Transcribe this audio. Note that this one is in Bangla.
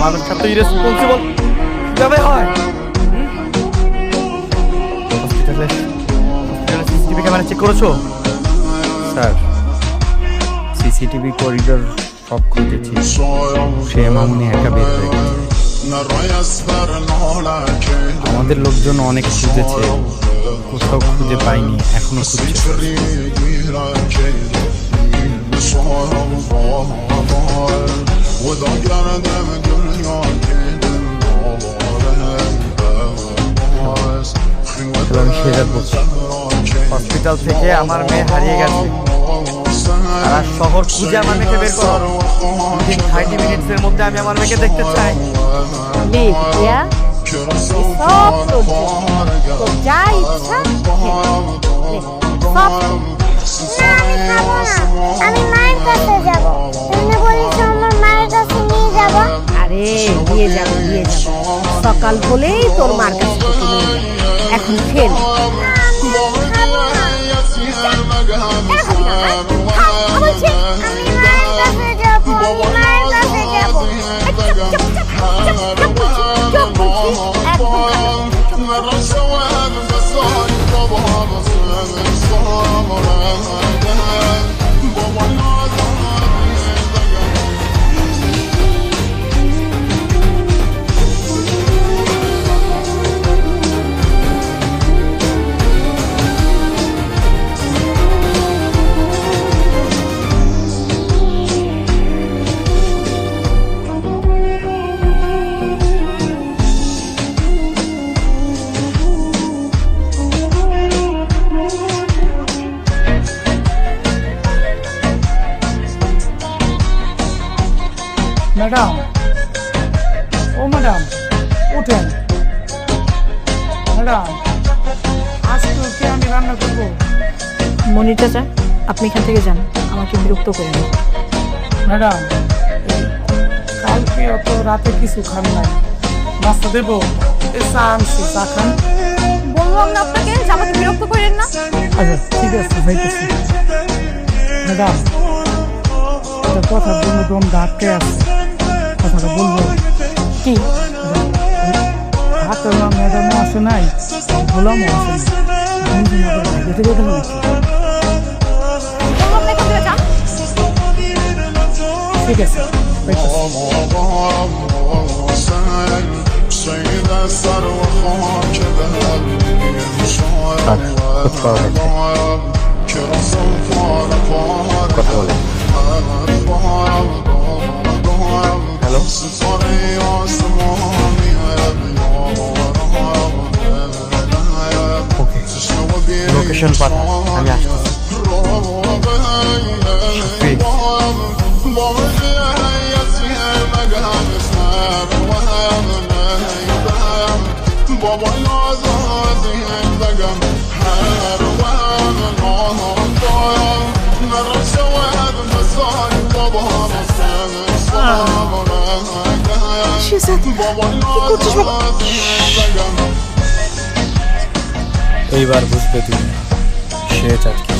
মানুষটা তো ইরেসপন্সিবল কিভাবে হয়? হসপিটালে সিসিটিভি ক্যামেরা চেক করেছো? স্যার, সিসিটিভি করিডোর সব খুঁজেছি, সে মামুনি একা বের হয়ে গেছে। আমাদের লোকজন অনেক খুঁজেছে, কোথাও খুঁজে পাইনি, এখনো খুঁজছে। হসপিটাল থেকে আমার মেয়ে হারিয়ে গেছে, আর শহর খুঁজে আমার মেয়েকে বের করো। 30 মিনিটসের মধ্যে আমি আমার মেয়েকে দেখতে চাই। সব তোর যা ইচ্ছা সব। আমি মায়ের কাছে যাব। তুমি বলিস আমার মায়ের কাছে নিয়ে যাব। আরে দিয়ে যাব। সকাল হলেই তোর মার কাছে নিয়ে যাব। এখন খেল। ম্যাডাম, ও ম্যাডাম ওঠেন। ম্যাডাম, আজকে ওকে আমি রান্না করবো। মনির চাচা, আপনি এখান থেকে যান, আমাকে বিরক্ত করেন। ম্যাডাম, কালকে অত রাতে কিছু খান নাই, নাস্তা দেবো? চা আনছি, চা খান। বললাম না আপনাকে যে আমাকে বিরক্ত করেন না। আচ্ছা ঠিক আছে, যাইতেছি। ম্যাডাম, একটা কথার জন্য দম ডাকতে আছে, কথাটা বলবো কি? হাতের নাম ম্যাডামও আসে নাই, গোলামও আসে নাই, দেখে দেখে নাকি? ঠিক আছে, কথা বলে। হ্যালো, লোকেশন পাঠা, আমি আসছি। এইবার বুঝবে তুমি, সে চাচকি।